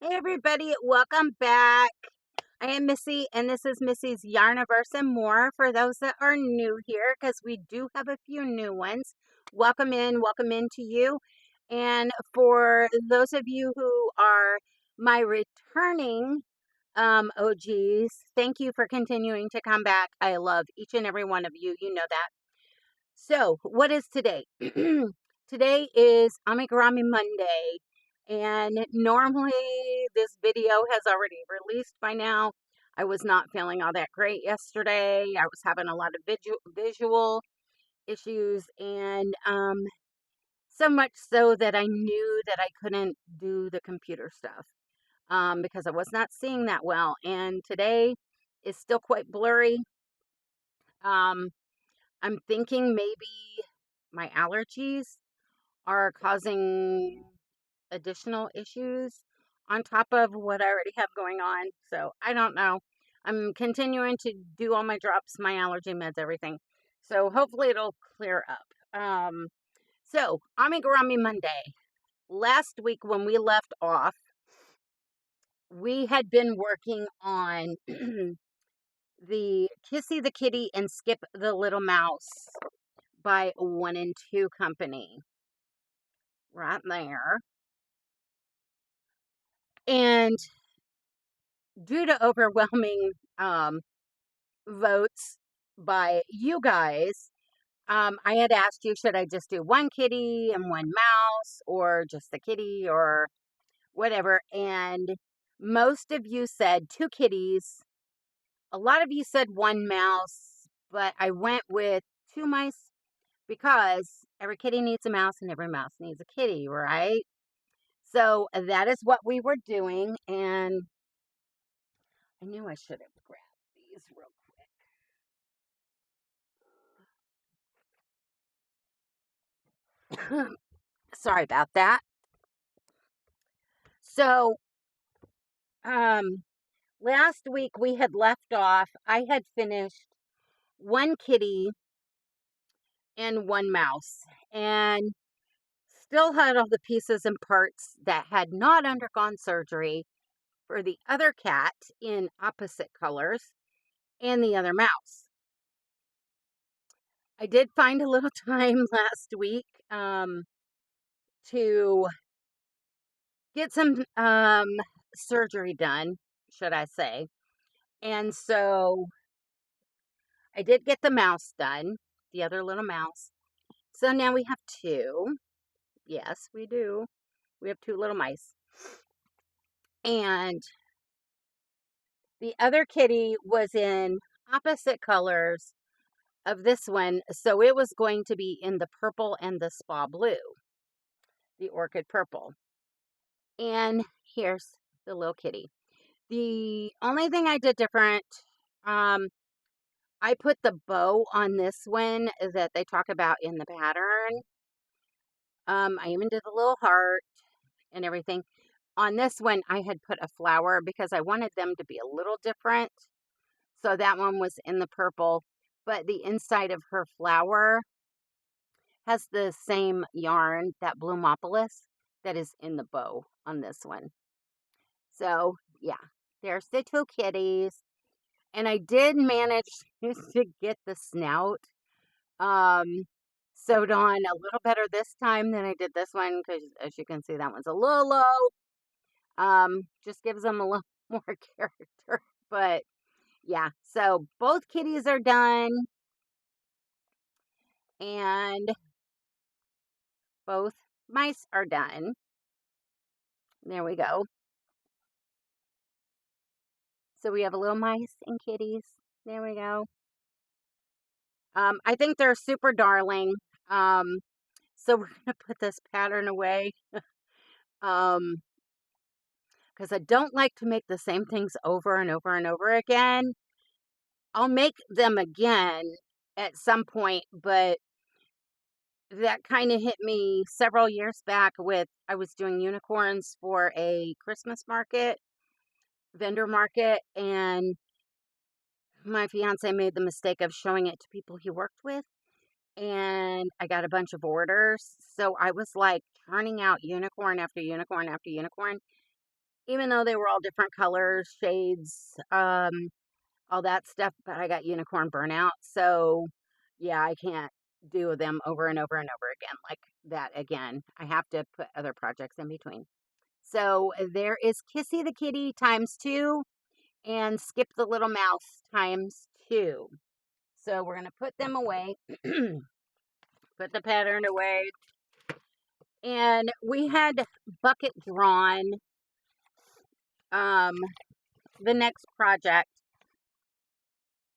Hey everybody, welcome back. I am Missy and this is Missy's Yarniverse and More for those that are new here because we do have a few new ones. Welcome in to you. And for those of you who are my returning OGs, thank you for continuing to come back. I love each and every one of you. You know that. So, what is today? Today is Amigurumi Monday, and normally this video has already released by now. I was not feeling all that great yesterday. I was having a lot of visual issues, and so much so that I knew that I couldn't do the computer stuff because I was not seeing that well. And today is still quite blurry. Um, I'm thinking maybe my allergies are causing additional issues on top of what I already have going on. So I don't know. I'm continuing to do all my drops, my allergy meds, everything. So hopefully it'll clear up. So Amigurumi Monday. Last week when we left off, we had been working on the Kissie the Kitty and Skip the Little Mouse by 1 and 2 Company. Right there. And due to overwhelming votes by you guys, I had asked you, should I just do one kitty and one mouse, or just the kitty, or whatever? And most of you said 2 kitties. A lot of you said 1 mouse, but I went with 2 mice because every kitty needs a mouse and every mouse needs a kitty, right? So that is what we were doing, and I knew I should have grabbed these real quick. Sorry about that. So, last week we had left off. I had finished 1 kitty and 1 mouse, and still had all the pieces and parts that had not undergone surgery for the other cat in opposite colors and the other mouse. I did find a little time last week to get some surgery done, should I say. And so I did get the mouse done, the other little mouse. So now we have 2. Yes, we do. We have 2 little mice. And the other kitty was in opposite colors of this one. So it was going to be in the purple and the spa blue, the orchid purple. And here's the little kitty. The only thing I did different, I put the bow on this one that they talk about in the pattern. I even did the little heart and everything. On this one, I had put a flower because I wanted them to be a little different. So that one was in the purple, but the inside of her flower has the same yarn, that Bloomopolis, that is in the bow on this one. So yeah, there's the 2 kitties. And I did manage to get the snout sewed on a little better this time than I did this one, because as you can see, that one's a little low. Just gives them a little more character. But yeah, so both kitties are done, and both mice are done. There we go. So we have a little mice and kitties. There we go. I think they're super darling. So we're gonna put this pattern away. Because I don't like to make the same things over and over and over again. I'll make them again at some point, but that kind of hit me several years back with, I was doing unicorns for a Christmas market, vendor market, and my fiance made the mistake of showing it to people he worked with, and I got a bunch of orders. So I was like turning out unicorn after unicorn after unicorn. even though they were all different colors, shades, all that stuff, but I got unicorn burnout. So yeah, I can't do them over and over and over again like that again. I have to put other projects in between. So there is Kissie the kitty times 2 and Skip the little mouse times 2. So we're going to put them away, put the pattern away. And we had bucket drawn the next project.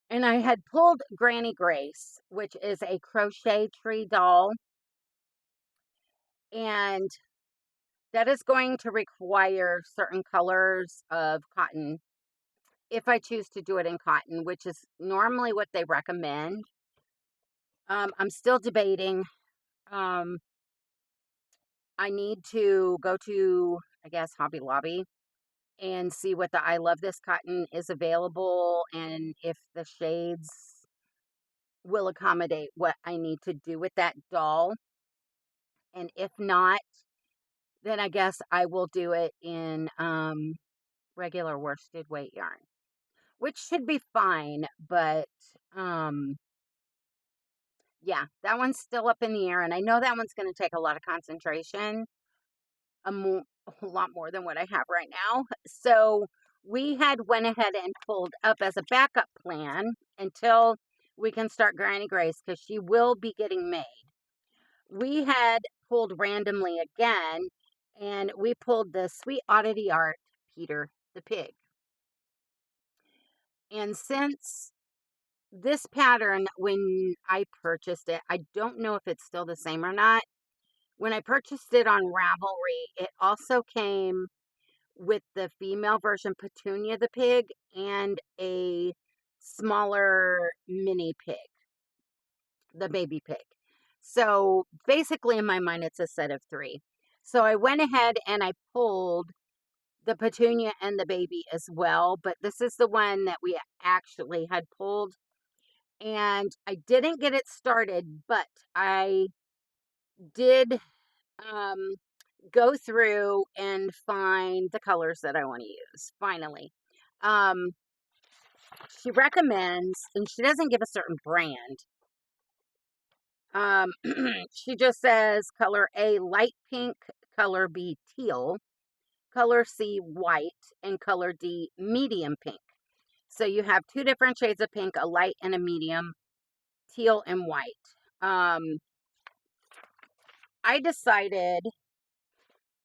And I had pulled Granny Grace, which is a crochet tree doll. And that is going to require certain colors of cotton if I choose to do it in cotton, which is normally what they recommend. I'm still debating. I need to go to, I guess, Hobby Lobby and see what the I Love This cotton is available and if the shades will accommodate what I need to do with that doll. And if not, then I guess I will do it in regular worsted weight yarn, which should be fine. But yeah, that one's still up in the air. And I know that one's going to take a lot of concentration, a lot more than what I have right now. So we had went ahead and pulled up as a backup plan until we can start Granny Grace because she will be getting made. We had pulled randomly again, and we pulled the Sweet Oddity Art Peter the Pig. And since this pattern, when I purchased it, I don't know if it's still the same or not. When I purchased it on Ravelry, it also came with the female version Petunia the pig and a smaller mini pig, the baby pig. So basically in my mind, it's a set of 3. So I went ahead and I pulled the Petunia and the baby as well, but this is the one that we actually had pulled. And I didn't get it started, but I did go through and find the colors that I want to use, finally. She recommends, and she doesn't give a certain brand. She just says color A, light pink, color B, teal, color C, white, and color D, medium pink. So you have 2 different shades of pink, a light and a medium, teal and white. I decided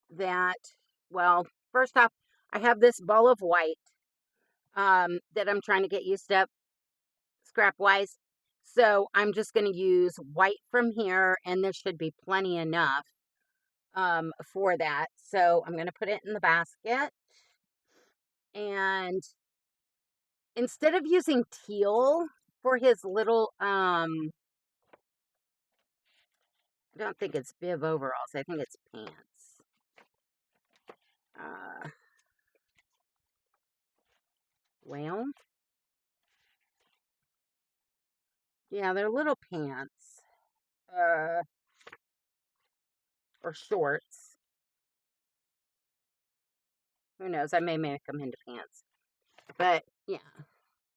that, well, first off, I have this ball of white that I'm trying to get used up scrap wise. So I'm just going to use white from here, and this should be plenty enough for that. So I'm going to put it in the basket. And instead of using teal for his little, I don't think it's bib overalls. I think it's pants. Well, yeah, they're little pants. Or shorts. Who knows? I may make them into pants. But yeah,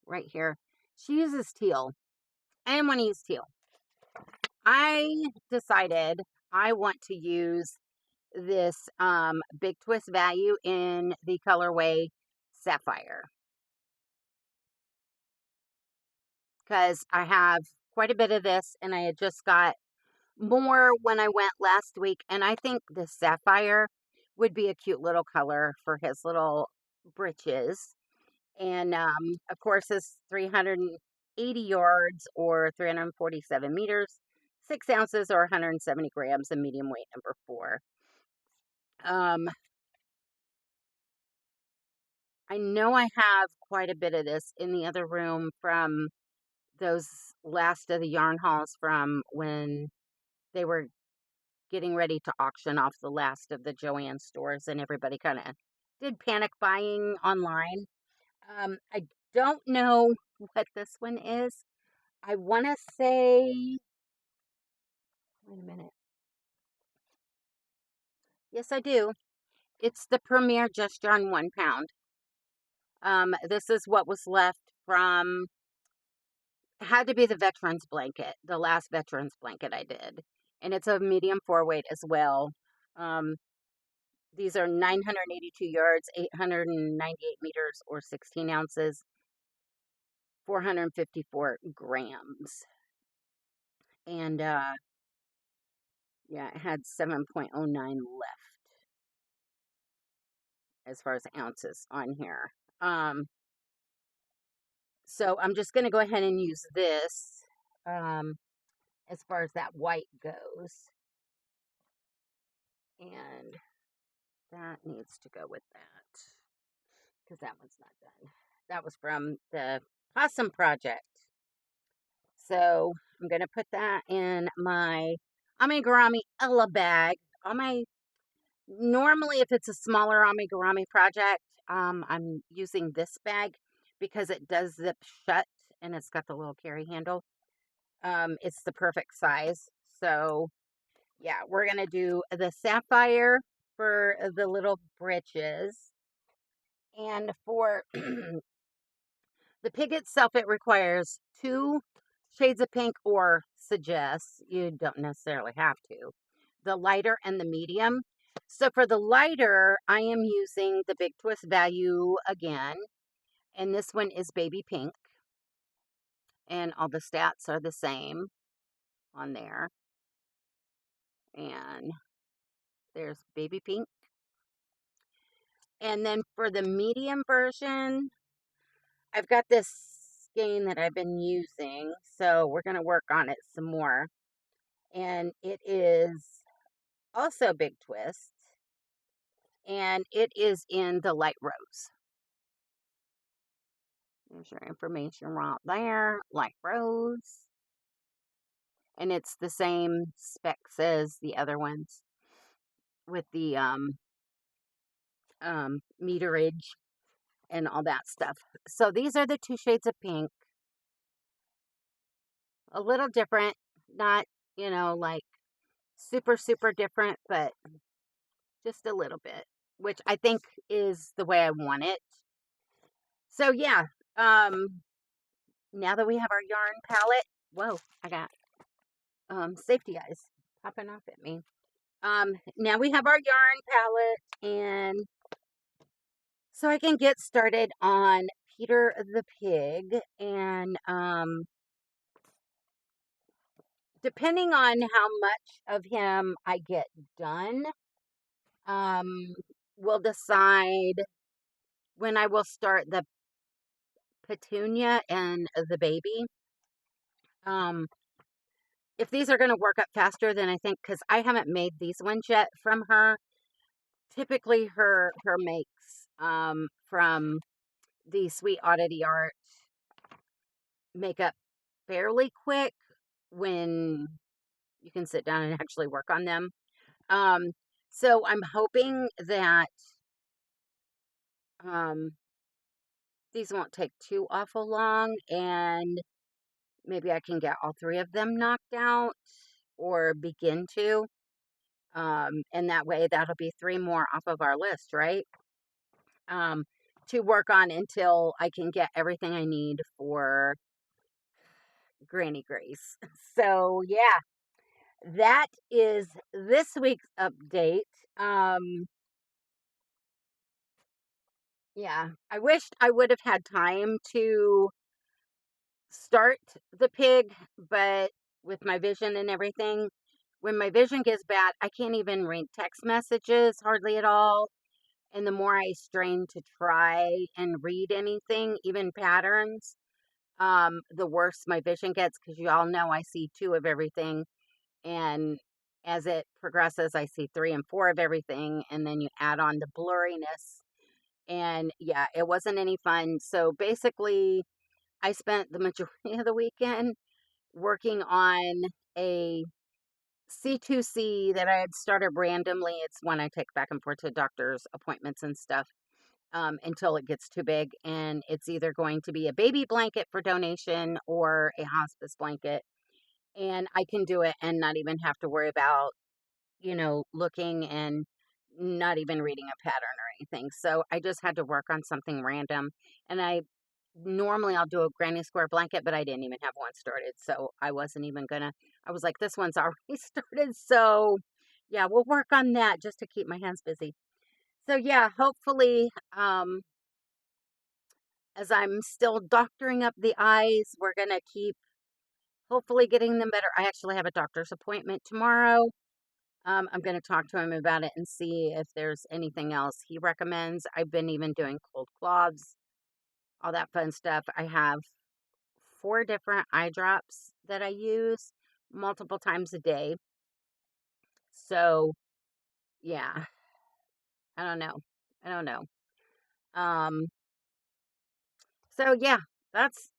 right here. She uses teal. I want to use teal. I decided I want to use this Big Twist Value in the colorway Sapphire. Because I have quite a bit of this, and I had just got more when I went last week. And I think the Sapphire would be a cute little color for his little breeches. And of course, it's 380 yards or 347 meters, 6 ounces or 170 grams, and medium weight number 4. I know I have quite a bit of this in the other room from those last of the yarn hauls from when they were getting ready to auction off the last of the Joann stores, and everybody kind of did panic buying online. I don't know what this one is. I want to say, wait a minute. Yes, I do. It's the Premier Just Yarn 1 pound. This is what was left from, had to be the veterans blanket, the last veterans blanket I did. And it's a medium 4-weight as well. These are 982 yards, 898 meters, or 16 ounces, 454 grams. And yeah, it had 7.09 left as far as ounces on here. So I'm just going to go ahead and use this as far as that white goes. And that needs to go with that because that one's not done. That was from the Possum Project. So I'm going to put that in my Amigurumi Ella bag. Normally, if it's a smaller Amigurumi project, I'm using this bag because it does zip shut and it's got the little carry handle. It's the perfect size. So yeah, we're going to do the sapphire for the little breeches. And for the pig itself, it requires 2 shades of pink, or suggests, you don't necessarily have to, the lighter and the medium. So for the lighter, I am using the Big Twist Value again. And this one is baby pink. And all the stats are the same on there. And there's baby pink. And then for the medium version, I've got this skein that I've been using, so we're going to work on it some more. And it is also Big Twist, and it is in the light rose. There's your information right there, light rose. And it's the same specs as the other ones with the meterage and all that stuff. So these are the 2 shades of pink. A little different, not, like super, super different, but just a little bit, which I think is the way I want it. So yeah, now that we have our yarn palette, whoa, I got safety eyes popping off at me. Now we have our yarn palette, and so I can get started on Peter the Pig. And depending on how much of him I get done, we'll decide when I will start the Petunia and the baby. If these are going to work up faster, then I think, because I haven't made these ones yet from her. Typically, her makes from the Sweet Oddity Art make up fairly quick when you can sit down and actually work on them. So I'm hoping that these won't take too awful long, and maybe I can get all 3 of them knocked out, or begin to. And that way, that'll be 3 more off of our list, right? To work on until I can get everything I need for Granny Grace. So yeah, that is this week's update. Yeah, I wished I would have had time to start the pig, but with my vision and everything, when my vision gets bad, I can't even read text messages hardly at all. And the more I strain to try and read anything, even patterns, the worse my vision gets, because you all know I see 2 of everything. And as it progresses, I see 3 and 4 of everything. And then you add on the blurriness. And yeah, it wasn't any fun. So basically, I spent the majority of the weekend working on a C2C that I had started randomly. It's one I take back and forth to doctor's appointments and stuff until it gets too big. And it's either going to be a baby blanket for donation or a hospice blanket. And I can do it and not even have to worry about, looking and not even reading a pattern or anything. So I just had to work on something random. And normally I'll do a granny square blanket, but I didn't even have one started. So I wasn't even gonna, I was like, this one's already started. So yeah, we'll work on that just to keep my hands busy. So yeah, hopefully, as I'm still doctoring up the eyes, we're gonna keep hopefully getting them better. I actually have a doctor's appointment tomorrow. I'm going to talk to him about it and see if there's anything else he recommends. I've been even doing cold cloths, all that fun stuff. I have 4 different eye drops that I use multiple times a day. So, yeah, I don't know. I don't know. Um, so yeah, that's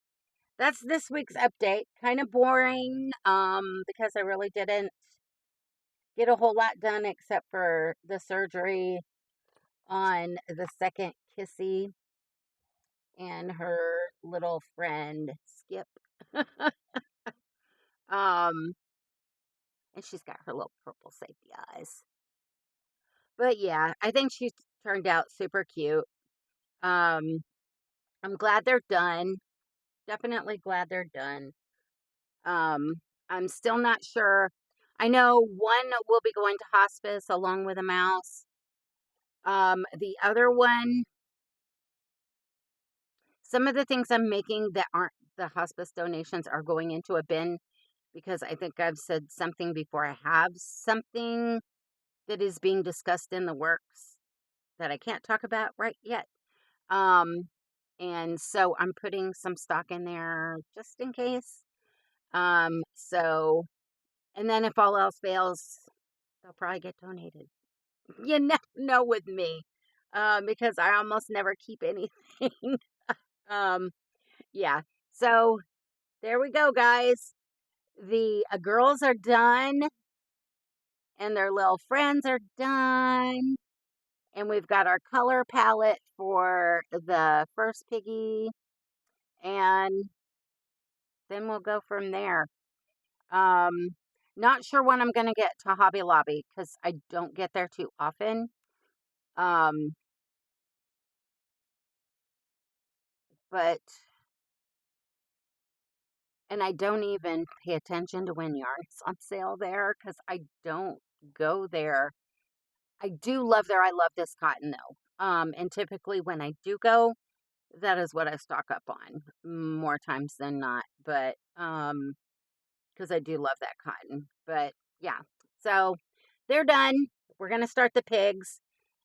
this week's update. Kind of boring because I really didn't get a whole lot done except for the surgery on the second Kissie and her little friend Skip. um, and she's got her little purple safety eyes. But yeah, I think she turned out super cute. Um, I'm glad they're done. Definitely glad they're done. Um, I'm still not sure. I know one will be going to hospice along with a mouse. The other one, some of the things I'm making that aren't the hospice donations are going into a bin because I think I've said something before. I have something that is being discussed in the works that I can't talk about right yet. Um, and so I'm putting some stock in there just in case. So, and then if all else fails, they'll probably get donated. You never know with me, because I almost never keep anything. um, yeah. So there we go, guys. The girls are done and their little friends are done. And we've got our color palette for the first piggy. And then we'll go from there. Um, Not sure when I'm going to get to Hobby Lobby because I don't get there too often. Um, but, and I don't even pay attention to when yarn is on sale there because I don't go there. I do love there. I love this cotton though. And typically when I do go, that is what I stock up on more times than not. But, because I do love that cotton. But yeah, so they're done. We're going to start the pigs.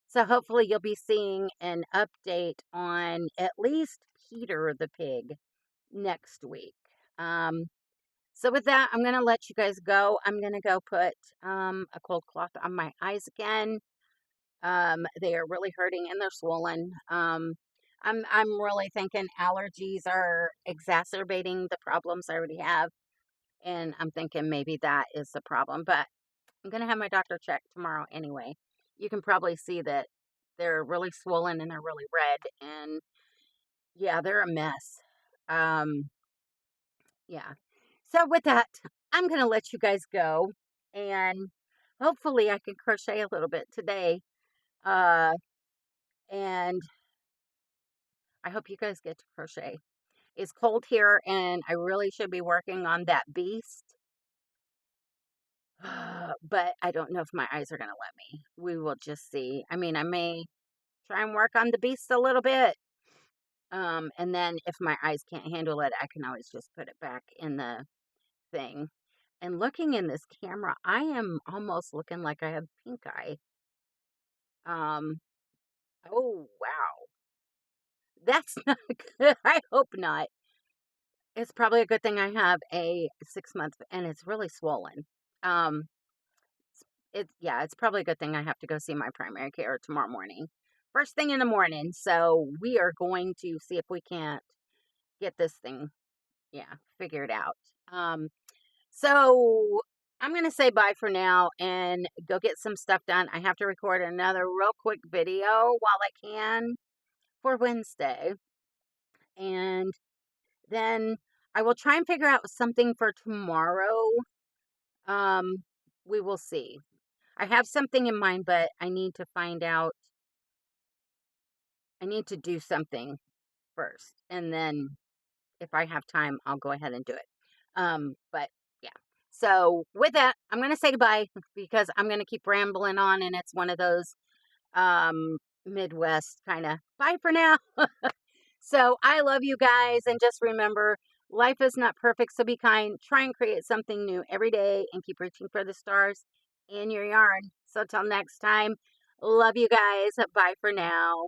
So hopefully you'll be seeing an update on at least Peter the pig next week. So with that, I'm going to let you guys go. I'm going to go put a cold cloth on my eyes again. They are really hurting and they're swollen. I'm really thinking allergies are exacerbating the problems I already have. And I'm thinking maybe that is the problem, but I'm going to have my doctor check tomorrow anyway. You can probably see that they're really swollen and they're really red. And yeah, they're a mess. Um, yeah. So with that, I'm going to let you guys go. And hopefully I can crochet a little bit today. Uh, and I hope you guys get to crochet. It's cold here and I really should be working on that beast. But I don't know if my eyes are going to let me. We will just see. I mean, I may try and work on the beast a little bit. And then if my eyes can't handle it, I can always just put it back in the thing. And looking in this camera, I am almost looking like I have pink eye. Oh, wow. That's not good. I hope not. It's probably a good thing I have a 6 month and it's really swollen. Um, yeah, it's probably a good thing I have to go see my primary care tomorrow morning. First thing in the morning. So we are going to see if we can't get this thing, yeah, figured out. So I'm going to say bye for now and go get some stuff done. I have to record another real quick video while I can for Wednesday. And then I will try and figure out something for tomorrow. Um, we will see. I have something in mind, but I need to find out. I need to do something first, and then if I have time, I'll go ahead and do it. But yeah. So with that, I'm gonna say goodbye because I'm gonna keep rambling on, and it's one of those um Midwest kind of bye for now. So I love you guys, and just remember, life is not perfect, so be kind. Try and create something new every day, and keep reaching for the stars in your yarn. So till next time, love you guys. Bye for now.